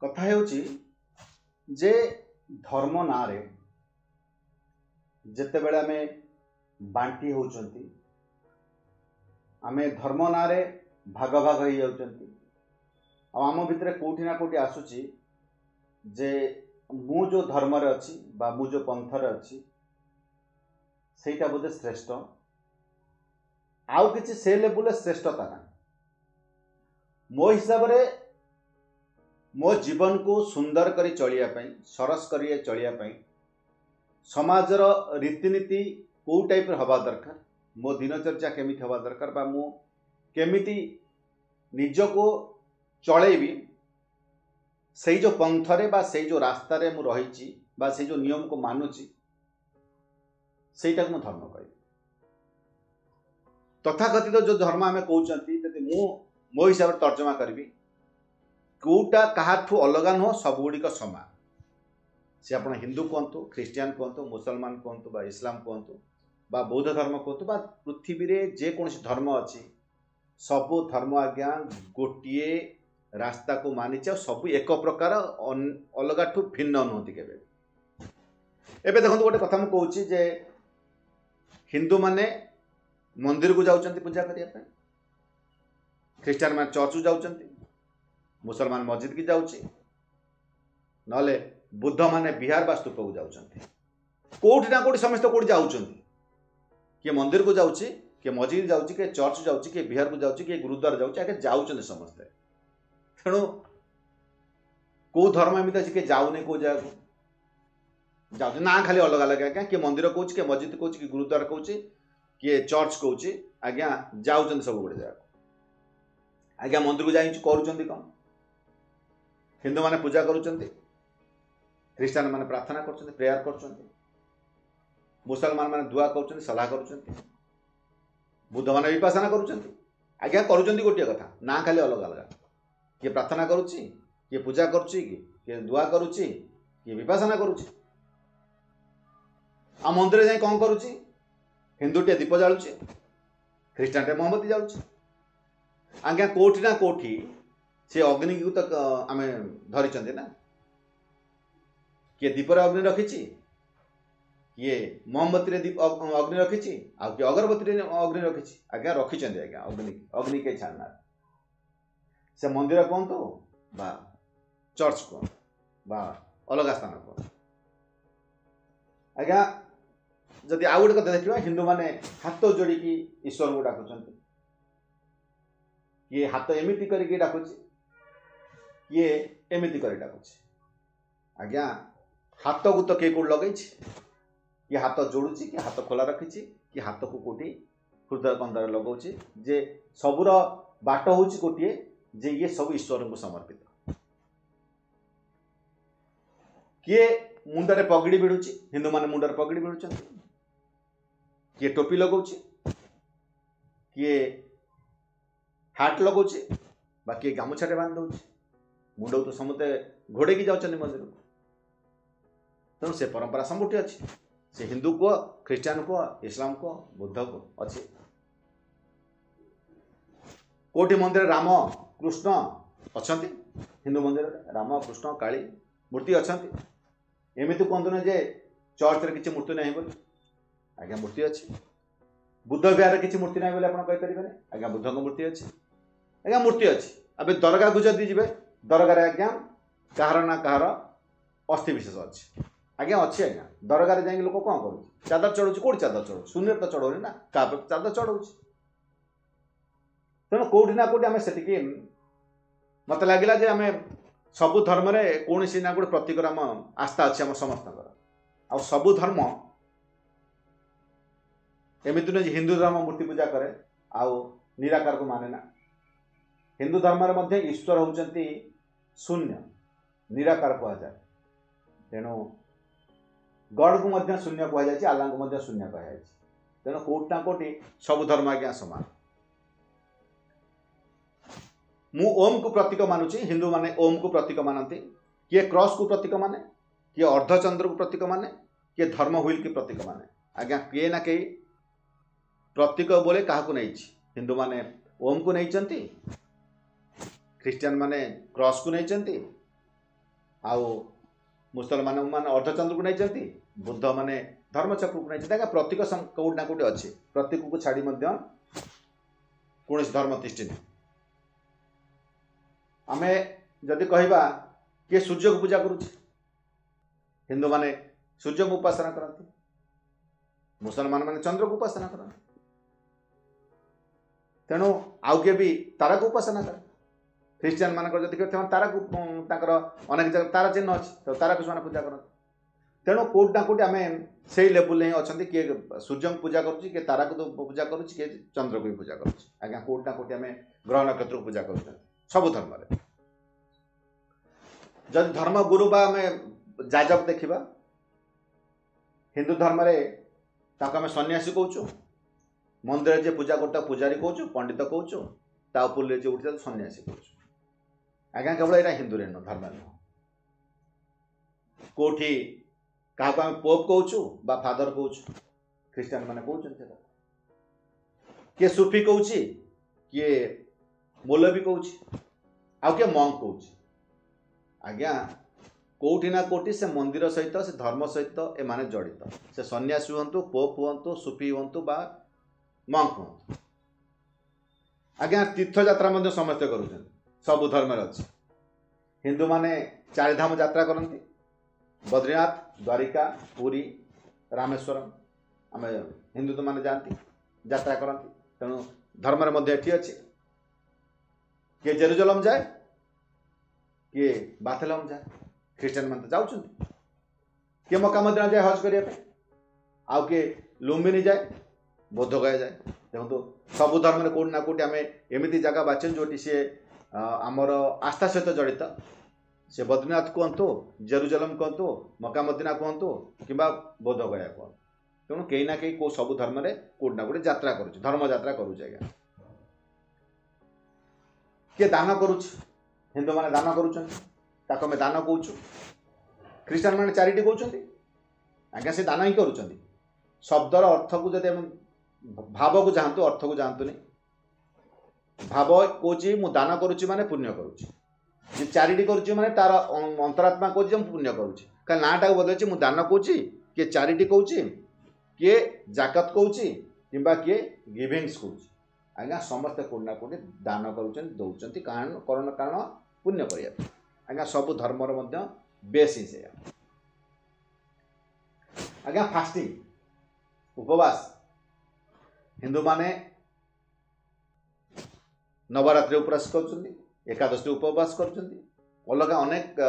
କଥା ହେଉଛି ଯେ ଧର୍ମ ନାଁରେ ଯେତେବେଳେ ଆମେ ବାଣ୍ଟି ହେଉଛନ୍ତି, ଆମେ ଧର୍ମ ନାଁରେ ଭାଗ ଭାଗ ହେଇଯାଉଛନ୍ତି। ଆଉ ଆମ ଭିତରେ କେଉଁଠି ନା କେଉଁଠି ଆସୁଛି ଯେ ମୁଁ ଯେଉଁ ଧର୍ମରେ ଅଛି ବା ମୁଁ ଯେଉଁ ପନ୍ଥରେ ଅଛି ସେଇଟା ବୋଧେ ଶ୍ରେଷ୍ଠ, ଆଉ କିଛି ସେ ଲେବୁଲରେ ଶ୍ରେଷ୍ଠତା ନାହିଁ। ମୋ ହିସାବରେ ମୋ ଜୀବନକୁ ସୁନ୍ଦର କରି ଚଳିବା ପାଇଁ, ସରସ କରି ଚଳିବା ପାଇଁ ସମାଜର ରୀତିନୀତି କେଉଁ ଟାଇପ୍ର ହେବା ଦରକାର, ମୋ ଦିନଚର୍ଯ୍ୟା କେମିତି ହେବା ଦରକାର, ବା ମୁଁ କେମିତି ନିଜକୁ ଚଳେଇବି, ସେଇ ଯେଉଁ ପନ୍ଥରେ ବା ସେଇ ଯେଉଁ ରାସ୍ତାରେ ମୁଁ ରହିଛି ବା ସେଇ ଯେଉଁ ନିୟମକୁ ମାନୁଛି ସେଇଟାକୁ ମୁଁ ଧର୍ମ କହିବି। ତଥାକଥିତ ଯେଉଁ ଧର୍ମ ଆମେ କହୁଛନ୍ତି, ଯଦି ମୁଁ ମୋ ହିସାବରେ ତର୍ଜମା କରିବି, କେଉଁଟା କାହାଠୁ ଅଲଗା ନୁହଁ, ସବୁଗୁଡ଼ିକ ସମାନ। ସେ ଆପଣ ହିନ୍ଦୁ କୁହନ୍ତୁ, ଖ୍ରୀଷ୍ଟିଆନ କୁହନ୍ତୁ, ମୁସଲମାନ କୁହନ୍ତୁ, ବା ଇସଲାମ କୁହନ୍ତୁ, ବା ବୌଦ୍ଧ ଧର୍ମ କୁହନ୍ତୁ, ବା ପୃଥିବୀରେ ଯେକୌଣସି ଧର୍ମ ଅଛି, ସବୁ ଧର୍ମ ଆଜ୍ଞା ଗୋଟିଏ ରାସ୍ତାକୁ ମାନିଛି, ଆଉ ସବୁ ଏକ ପ୍ରକାର, ଅଲଗାଠୁ ଭିନ୍ନ ନୁହନ୍ତି କେବେ। ଏବେ ଦେଖନ୍ତୁ ଗୋଟେ କଥା ମୁଁ କହୁଛି ଯେ ହିନ୍ଦୁମାନେ ମନ୍ଦିରକୁ ଯାଉଛନ୍ତି ପୂଜା କରିବା ପାଇଁ, ଖ୍ରୀଷ୍ଟିଆନ ମାନେ ଚର୍ଚ୍ଚକୁ ଯାଉଛନ୍ତି, ମୁସଲମାନ ମସଜିଦ୍ କି ଯାଉଛି, ନହେଲେ ବୁଦ୍ଧ ମାନେ ବିହାର ବା ସ୍ତୂପକୁ ଯାଉଛନ୍ତି। କେଉଁଠି ନା କେଉଁଠି ସମସ୍ତେ କେଉଁଠି ଯାଉଛନ୍ତି, କିଏ ମନ୍ଦିରକୁ ଯାଉଛି, କିଏ ମସଜିଦ୍ ଯାଉଛି, କିଏ ଚର୍ଚ୍ଚ ଯାଉଛି, କିଏ ବିହାରକୁ ଯାଉଛି, କିଏ ଗୁରୁଦ୍ୱାର ଯାଉଛି, ଆଗେ ଯାଉଛନ୍ତି ସମସ୍ତେ। ତେଣୁ କେଉଁ ଧର୍ମ ଏମିତି ଅଛି କିଏ ଯାଉନି କେଉଁ ଜାଗାକୁ, ଯାଉଛି ନା ଖାଲି ଅଲଗା ଅଲଗା। ଆଜ୍ଞା କିଏ ମନ୍ଦିର କହୁଛି, କିଏ ମସଜିଦ୍ କହୁଛି, କିଏ ଗୁରୁଦ୍ୱାର କହୁଛି, କିଏ ଚର୍ଚ୍ଚ କହୁଛି, ଆଜ୍ଞା ଯାଉଛନ୍ତି ସବୁ ଗୋଟେ ଜାଗାକୁ। ଆଜ୍ଞା ମନ୍ଦିରକୁ ଯାଇକି କରୁଛନ୍ତି କ'ଣ? ହିନ୍ଦୁମାନେ ପୂଜା କରୁଛନ୍ତି, ଖ୍ରୀଷ୍ଟିଆନ ମାନେ ପ୍ରାର୍ଥନା କରୁଛନ୍ତି, ପ୍ରେୟାର କରୁଛନ୍ତି, ମୁସଲମାନ ମାନେ ଦୁଆ କରୁଛନ୍ତି, ସଲାହ କରୁଛନ୍ତି, ବୁଦ୍ଧ ମାନେ ବିପାସନା କରୁଛନ୍ତି। ଆଜ୍ଞା କରୁଛନ୍ତି ଗୋଟିଏ କଥା, ନା ଖାଲି ଅଲଗା ଅଲଗା। କିଏ ପ୍ରାର୍ଥନା କରୁଛି, କିଏ ପୂଜା କରୁଛି, କିଏ ଦୁଆ କରୁଛି, କିଏ ବିପାସନା କରୁଛି। ଆଉ ମନ୍ଦିରରେ ଯାଇ କ'ଣ କରୁଛି? ହିନ୍ଦୁଟିଏ ଦୀପ ଜାଳୁଛି, ଖ୍ରୀଷ୍ଟିଆନଟେ ମହମବତୀ ଜାଳୁଛି। ଆଜ୍ଞା କେଉଁଠି ନା କେଉଁଠି ସେ ଅଗ୍ନିକୁ ତ ଆମେ ଧରିଛନ୍ତି ନା। କିଏ ଦୀପରେ ଅଗ୍ନି ରଖିଛି, କିଏ ମହମବତୀରେ ଅଗ୍ନି ରଖିଛି, ଆଉ କିଏ ଅଗରବତୀରେ ଅଗ୍ନି ରଖିଛି। ଆଜ୍ଞା ରଖିଛନ୍ତି ଆଜ୍ଞା ଅଗ୍ନି କେହି ଛାଡ଼ିନାହାନ୍ତି। ସେ ମନ୍ଦିର କୁହନ୍ତୁ ବା ଚର୍ଚ୍ଚ କୁହନ୍ତୁ ବା ଅଲଗା ସ୍ଥାନ କୁହନ୍ତୁ। ଆଜ୍ଞା ଯଦି ଆଉ ଗୋଟେ କଥା ଦେଖିବା, ହିନ୍ଦୁମାନେ ହାତ ଯୋଡ଼ିକି ଈଶ୍ୱରଙ୍କୁ ଡାକୁଛନ୍ତି। କିଏ ହାତ ଏମିତି କରିକି ଡାକୁଛି, କିଏ ଏମିତି କରି ଡାକୁଛି। ଆଜ୍ଞା ହାତକୁ ତ କିଏ କେଉଁଠି ଲଗେଇଛି, କିଏ ହାତ ଯୋଡ଼ୁଛି, କିଏ ହାତ ଖୋଲା ରଖିଛି, କିଏ ହାତକୁ କେଉଁଠି ହୃଦୟ କନ୍ଦାରେ ଲଗାଉଛି। ଯେ ସବୁର ବାଟ ହେଉଛି ଗୋଟିଏ, ଯେ ଇଏ ସବୁ ଈଶ୍ୱରଙ୍କୁ ସମର୍ପିତ। କିଏ ମୁଣ୍ଡରେ ପଗଡ଼ି ଭିଡ଼ୁଛି, ହିନ୍ଦୁମାନେ ମୁଣ୍ଡରେ ପଗଡ଼ି ଭିଡ଼ୁଛନ୍ତି, କିଏ ଟୋପି ଲଗାଉଛି, କିଏ ହାଟ ଲଗାଉଛି, ବା କିଏ ଗାମୁଛାଟେ ବାନ୍ଧି ଦେଉଛି। ମୁଣ୍ଡକୁ ତ ସମସ୍ତେ ଘୋଡ଼େଇକି ଯାଉଛନ୍ତି ମନ୍ଦିରକୁ। ତେଣୁ ସେ ପରମ୍ପରା ସବୁଠି ଅଛି। ସେ ହିନ୍ଦୁ କୁହ, ଖ୍ରୀଷ୍ଟିଆନ କୁହ, ଇସଲାମ କୁହ, ବୁଦ୍ଧ କୁହ, ଅଛି। କେଉଁଠି ମନ୍ଦିରରେ ରାମ କୃଷ୍ଣ ଅଛନ୍ତି, ହିନ୍ଦୁ ମନ୍ଦିରରେ ରାମ କୃଷ୍ଣ କାଳୀ ମୂର୍ତ୍ତି ଅଛନ୍ତି। ଏମିତି କୁହନ୍ତୁନି ଯେ ଚର୍ଚ୍ଚରେ କିଛି ମୂର୍ତ୍ତି ନାହିଁ ବୋଲି। ଆଜ୍ଞା ମୂର୍ତ୍ତି ଅଛି। ବୁଦ୍ଧ ବିହାରରେ କିଛି ମୂର୍ତ୍ତି ନାହିଁ ବୋଲି ଆପଣ କହିପାରିବେନି। ଆଜ୍ଞା ବୁଦ୍ଧଙ୍କ ମୂର୍ତ୍ତି ଅଛି। ଆଜ୍ଞା ମୂର୍ତ୍ତି ଅଛି। ଏବେ ଦରଗାକୁ ଯଦି ଯିବେ, ଦରଗାରେ ଆଜ୍ଞା କାହାର ନା କାହାର ଅସ୍ଥି ବିଶେଷ ଅଛି। ଆଜ୍ଞା ଅଛି। ଆଜ୍ଞା ଦରଗାରେ ଯାଇକି ଲୋକ କ'ଣ କରୁଛି? ଚାଦର ଚଢ଼ଉଛି। କେଉଁଠି ଚାଦର ଚଢ଼ଉଛି? ଶୂନ୍ୟରେ ତ ଚଢ଼ଉନି ନା, ତାପରେ ଚାଦର ଚଢ଼ଉଛି। ତେଣୁ କେଉଁଠି ନା କେଉଁଠି ଆମେ ସେତିକି, ମୋତେ ଲାଗିଲା ଯେ ଆମେ ସବୁ ଧର୍ମରେ କୌଣସି ନା ଗୋଟେ ପ୍ରତୀକର ଆମ ଆସ୍ଥା ଅଛି ଆମ ସମସ୍ତଙ୍କର। ଆଉ ସବୁ ଧର୍ମ ଏମିତି ନୁହେଁ ଯେ ହିନ୍ଦୁ ଧର୍ମ ମୂର୍ତ୍ତି ପୂଜା କରେ ଆଉ ନିରାକାରକୁ ମାନେ ନା। ହିନ୍ଦୁ ଧର୍ମରେ ମଧ୍ୟ ଈଶ୍ୱର ହେଉଛନ୍ତି ଶୂନ୍ୟ, ନିରାକାର କୁହାଯାଏ। ତେଣୁ ଗଡ଼କୁ ମଧ୍ୟ ଶୂନ୍ୟ କୁହାଯାଇଛି, ଆଲ୍ଲାଙ୍କୁ ମଧ୍ୟ ଶୂନ୍ୟ କୁହାଯାଇଛି। ତେଣୁ କେଉଁଠି ନା କେଉଁଠି ସବୁ ଧର୍ମ ଆଜ୍ଞା ସମାନ। ମୁଁ ଓମ୍କୁ ପ୍ରତୀକ ମାନୁଛି, ହିନ୍ଦୁମାନେ ଓମ୍କୁ ପ୍ରତୀକ ମାନନ୍ତି। କିଏ କ୍ରସ୍କୁ ପ୍ରତୀକ ମାନେ, କିଏ ଅର୍ଦ୍ଧଚନ୍ଦ୍ରକୁ ପ୍ରତୀକ ମାନେ, କିଏ ଧର୍ମ ହୁଇଲ୍କୁ ପ୍ରତୀକ ମାନେ। ଆଜ୍ଞା କିଏ ନା କେହି ପ୍ରତୀକ ବୋଲେ କାହାକୁ ନେଇଛି। ହିନ୍ଦୁମାନେ ଓମ୍କୁ ନେଇଛନ୍ତି, ଖ୍ରୀଷ୍ଟିଆନ ମାନେ କ୍ରସ୍କୁ ନେଇଛନ୍ତି, आउ मुसलमान मान अर्धचंद्र को नहीं, बुद्ध माने धर्मचक्र को नहीं। प्रतीक कौट ना कौटे अच्छे, प्रतीक को छाड़ी कौन धर्म तिष्ठि आम जदि कहवा किए सूर्य को पूजा करुच्चे, हिंदू माने सूर्य को उपासना करती, मुसलमान माने चंद्र को उपासना करती, तेणु आउ किए भी तारा को उपासना करे। ख्रीस्टियान मान तारा को अनेक जगह तारा चिन्ह अच्छे, तो तारा को पूजा करते। तेणु कौट ना कौट आम से लेवल ही अच्छा किए सूर्य को पूजा करुच्ची, किए तारा को पूजा करुच्ची, किए चंद्र को भी पूजा करुच्ची। आज्ञा कौट ना कौट आम ग्रह नक्षत्र को पूजा कर सब धर्म। जब धर्म गुरु बा आम जाजक देखा हिंदू धर्म आम सन्यासी कहूँ, मंदिर जे पूजा करता पूजारी कहूँ, पंडित कहूँ, तापुर जे उठा सन्यासी कहूँ। आज्ञा केवल यहाँ हिंदू नुह, धर्म नुह। कौटी क्या आम पोप कहूँ बा फादर कहूँ, ख्रीस्टान मैंने कहते किए सुफी कहूँ, किए मौलवी कहूँ, आउ किए मंक कहूँ। आज्ञा कौटी ना कौटी से मंदिर सहित से धर्म सहित एमाने जड़ित, से सन्यासी हूँ, पोप हूँ, सुफी हूँ बा मंक हूँ। आज्ञा तीर्थ यात्रा समस्ते कर सब धर्म अच्छे। हिंदू माने चारिधाम यात्रा करती, बद्रीनाथ, द्वारिका, पुरी, रामेश्वरम आम हिंदू तो माने जाती यात्रा करती। तेणु धर्म ये अच्छे, किए जेरुसलेम जाए, किए बाथेलम जाए, ख्रीस्टान मान तो जाऊँ, किए मक्का मदीना जाए हज करने, आउ किए लुम्बिनी जाए, बोधगया जाए। देखो सब धर्म कौट ना कौटी आम एमती जगह बाचे जोटी सी आमर आस्था सहित जड़ित, से बद्रीनाथ कहतु, जेरुसलेम कहतु, मक्का मदीना कहतु कि बोधगया कहतु। तेणु कहीं ना कहीं सब धर्म कौट ना कौटी यात्रा करुच्चे, धर्म यात्रा करुच्चे। आज्ञा किए दान करुच्चे, हिंदू माने दान करुँच, आम दान कहूँ। ख्रीस्टान माने चैरिटी कहते, आज्ञा से दान ही करुँच। शब्दर अर्थ को जब भाव को जातु, अर्थ को जातुनि। भाव कौची मु दान करुच्ची माने पुण्य करुच्ची, जे चैरिटी करुच्ची माने तार अंतरात्मा कौची पुण्य करुच्ची। का नाटा को बदलची मु दान कौची, किए चैरिटी कौची, किए जाकत कौची, किंबा किए गिविंग्स कौची। आज्ञा समस्त कौट ना कौटी दान करुच्चन, दौरान कारण पुण्य करने। आज्ञा सब धर्मर बेस ही से। आज्ञा फास्टिंग उपवास हिंदू माने नवरात्रि उपवास कर, एकादशी उपवास कर, अलग अनेक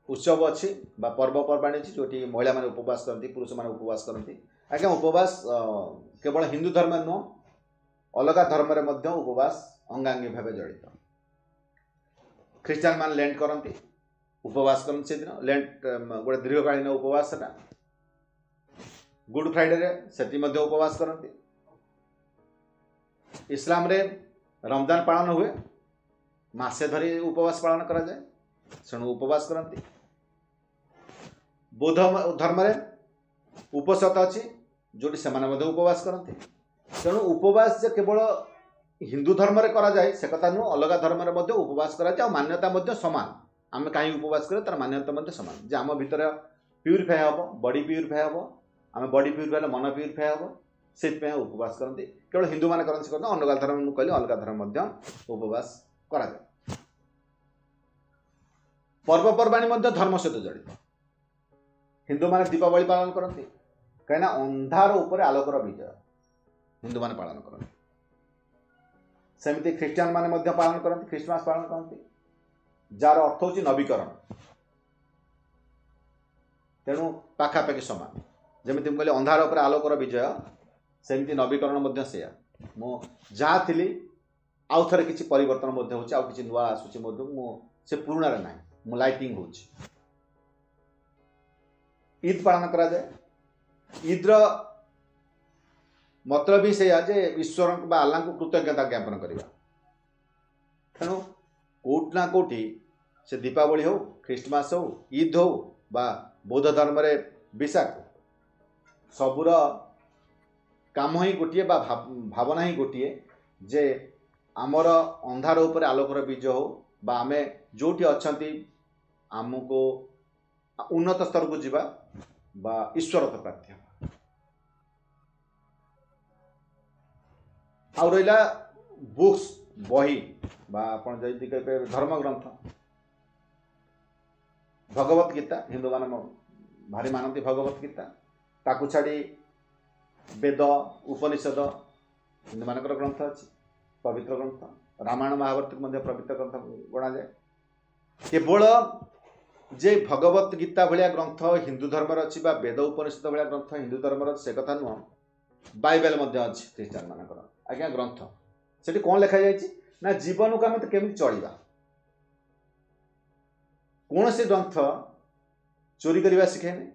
उत्सव अच्छी पर्वपर्वाणी अच्छी जो महिला माने उपवास करती, पुरुष माने उपवास करती। आज्ञा उपवास केवल हिंदू धर्म नुह, अलग धर्म उपवास अंगांगी भाव जड़ित। ख्रीस्टान मान लेंट करती, उपवास करते से दिन लेंट गोटे दीर्घकालीन उपवास। गुड फ्राइडे से उपवास करती। इस्लाम रे रमजान पालन हुए, मासे धरी उपवास पालन करा जाए, सेणु उपवास करती। बौद्ध धर्म रे उपसत अच्छी जोटी से उपवास करती। तेणु उपवास जे केवल हिंदू धर्म रे करा जाए से कथा नुह, अलग धर्म रे उपवास करा जाए, मान्यता समान। आम कहीं उपवास करें तार मान्यता समान, जे आम भितर प्यूरीफाए हम, बॉडी प्यूरीफाए हम, आम बॉडी प्यूरीफाए मन प्यूरीफाए हम, से उपवास करते। केवल हिंदू मान करते अलग धर्म कहले अलग धर्म उपवास करा जाए। पर्वपर्वाणी धर्म सहित जड़ित। हिंदू माने दीपावली पालन करती, कहीं अंधार उपर आलोकर विजय हिंदू माने पालन करते। सेमती ख्रीस्टान माने पालन करते, ख्रीस्टमास पालन करते, जार अर्थ हूँ नवीकरण। तेणु पाखापाखि समान, जमी कहले अंधार उपर आलोकर विजय, सेमती नवीकरण से जहाँ थी आउ थे कि परिवर्तन होची नुआ आसूची से पुराण ना मु लाइटिंग हो। ईद पालन करा जाए। ईद्र मतलब भी से ईश्वर आल्ला को कृतज्ञता ज्ञापन करवा। तेणु कौट ना कौटी से दीपावली हो, ख्रीस्टमास हो, ईद हो बा बौद्ध धर्म रे विशाख, सबूर काम ही गोटे भावना ही गोटे जे आमर अंधार उपर आलोकर बीज हो, बा आमे जोठी अछंती आमको उन्नत स्तर को जीवा बा ईश्वरता प्राप्ति आ रहा बुक्स बही बा आपण जदि कहे धर्म ग्रंथ भगवत गीता हिंदू मान भारी मानती भगवत गीता ताकू छाड़ी वेद उपनिषद हिंदू मान ग्रंथ अच्छी पवित्र ग्रंथ रामायण महाभारत को पवित्र ग्रंथ गणा जाए केवल जे भगवत गीता भाया ग्रंथ हिंदू धर्म अच्छी वेद उपनिषद भाया ग्रंथ हिंदू धर्म से कथा नुह बाइबल अच्छी ख्रीस्टान मानकर आज्ञा ग्रंथ से कौन लिखा जाए ना जीवन को आम केमी चलवा कौन से ग्रंथ चोरी करवा शिखेने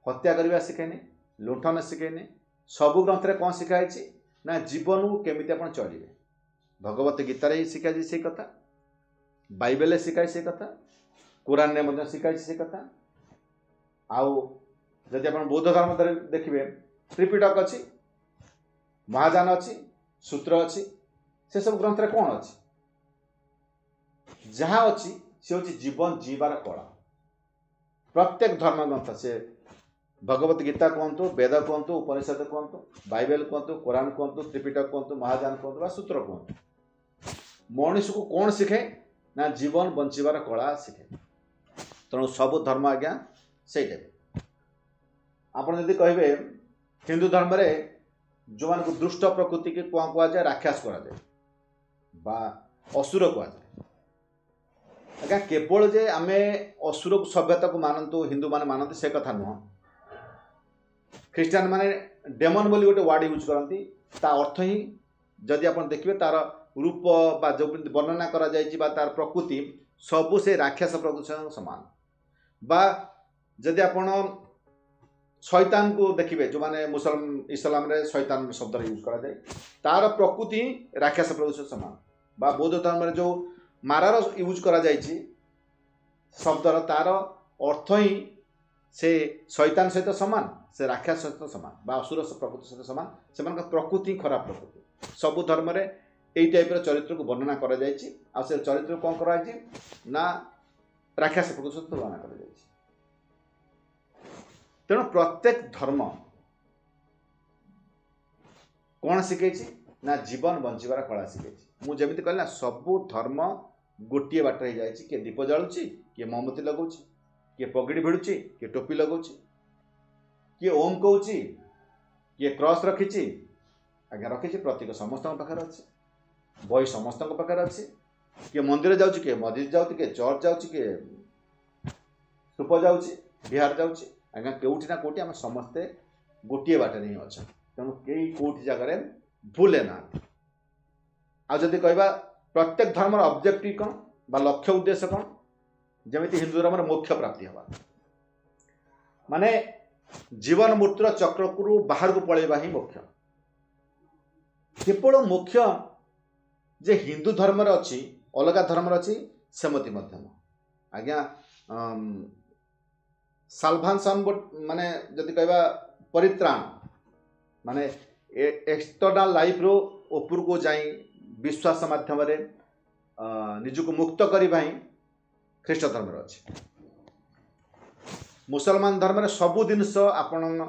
हत्या करवा शिखेने लुंठन शिखेने सबु ग्रंथ रे कौन शिखाई ना जीवन को केमी आप चलिए भगवत गीतार ही शिखाई से कथा बाइबल शिखाई से कथा कुरान ने शिखाई से कथा आउ जदि आप बौद्ध धर्म देखिए त्रिपिटक अच्छी महाजान अच्छी सूत्र अच्छी से सब ग्रंथ रे कौन अच्छी जहाँ अच्छी से हूँ जीवन जीवार कला प्रत्येक धर्म ग्रंथ से भगवत गीता कहतु वेद कहतु उपनिषद कहतु बाइबल कहतु कुरान कहतु त्रिपिटक कहतु महाजान कहतु बा सूत्र कहतु मनुष्य को कौन शिखे ना जीवन बंचार कला शिखे तेणु सब धर्म आज्ञा से आपड़ जदि कहे हिंदू धर्म रे जो मान को दुष्ट प्रकृति के कौन कह जाए राक्षस करा बा असुर कह आज्ञा केवल जे आमे असुर सभ्यता को मानतु हिंदू माने मानती से कथा नुह ख्रीस्टान माने डेमन बोली गोटे वर्ड यूज करती ता अर्थ ही जदि आप देखिए तार रूप बा जो वर्णना करा जायछि बा तार प्रकृति सबु से राक्षस प्रकृति समान बा जदि आपण शैतान को देखिए जो माने मुसलमान इस्लाम रे शैतान शब्द यूज करा जाए तार प्रकृति राक्षस प्रकृति समान बा बौद्ध धर्म रे जो मारार यूज करा जायछि शब्दर तार अर्थ ही से शैतान सहित समान से राक्षस सहित समान बा असुर प्रकृति सहित समान से प्रकृति खराब प्रकृति सबु धर्म रे एई टाइप चरित्र को वर्णना करा जायछि आ से चरित्र कौन करा जायछि ना राक्षस प्रकृति सहित वर्णना करा जायछि तेणु प्रत्येक धर्म कौन शिखे ना जीवन बंचार कला शिखे मुझे कहली ना सबू धर्म गोटे बाट हो जाए किए दीप जालुची किए मोमबत्ती लगाऊँ किए पगड़ी भिड़ुची किए टोपी लगाऊँ किए ओम कहूँ किए क्रॉस रखी आज्ञा रखी प्रतीक समस्त पाखे अच्छे बही समस्त पाखे अच्छे किए मंदिर जाऊँ किए मस्जिद जाऊँ किए चर्च जाऊँ किए स्तूप जाऊँ बिहार जाऊँ आज्ञा कौटी ना कौटी आम समस्ते गोटे बाटर ही अच्छा तेणु कई कौटी जगह भूले ना आदि कहवा प्रत्येक धर्म ऑब्जेक्टिव कौन बा लक्ष्य उद्देश्य कौन जमी हिंदू धर्म मोक्ष प्राप्ति हवा माने जीवन मृत्युर चक्र को बाहर को पलैबा ही मोक्ष केवल मोक्ष जे हिंदू धर्म अच्छी अलग धर्म अच्छी सेमती मध्यम आज्ञा साल्वेशन माने जदि कहवा परित्राण माने एक्सटर्नल लाइफ रो ऊपर को जाई विश्वास माध्यम निजको मुक्त करने ख्रीष्ट धर्म अच्छे मुसलमान धर्म रे सबु जिनस आपण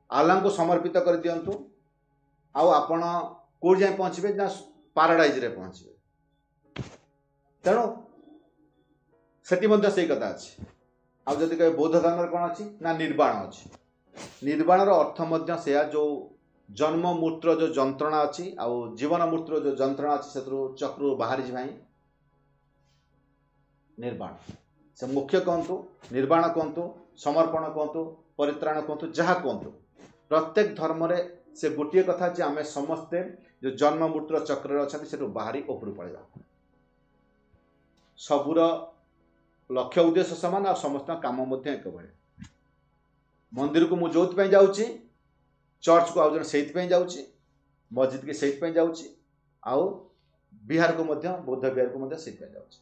आल्लाह को समर्पित कर दियंतु आपण कोड जाए पहुँचे ना पाराडाइज रे पहुँचे तेणु से कथा अच्छे आदि कहे बौद्ध धर्म कौन अच्छी ना निर्वाण अच्छी निर्वाणर अर्थ से जो जन्म मृत्युर जो जंत्रणा अच्छी आउ जीवन मृत्युर जो जंत्रणा अच्छी से चक्र बाहरी भाई निर्वाण से मुख्य कहतु निर्वाण कहतु समर्पण कहतु परित्राण कहतु जहाँ कहतु प्रत्येक धर्म रे से गोटे कथा जे आम समस्ते जो जन्म मृत्युर चक्र अच्छा से बाहरी ऊपर पड़ेगा सबूर लक्ष्य उद्देश्य सामान आ समस्त काम एक भाई मंदिर को मुझे जो जाऊँगी चर्च को आउ जन जाऊँगी मस्जिद की से जाऊँगी आउ बिहार को बौद्ध बिहार को जाऊँगी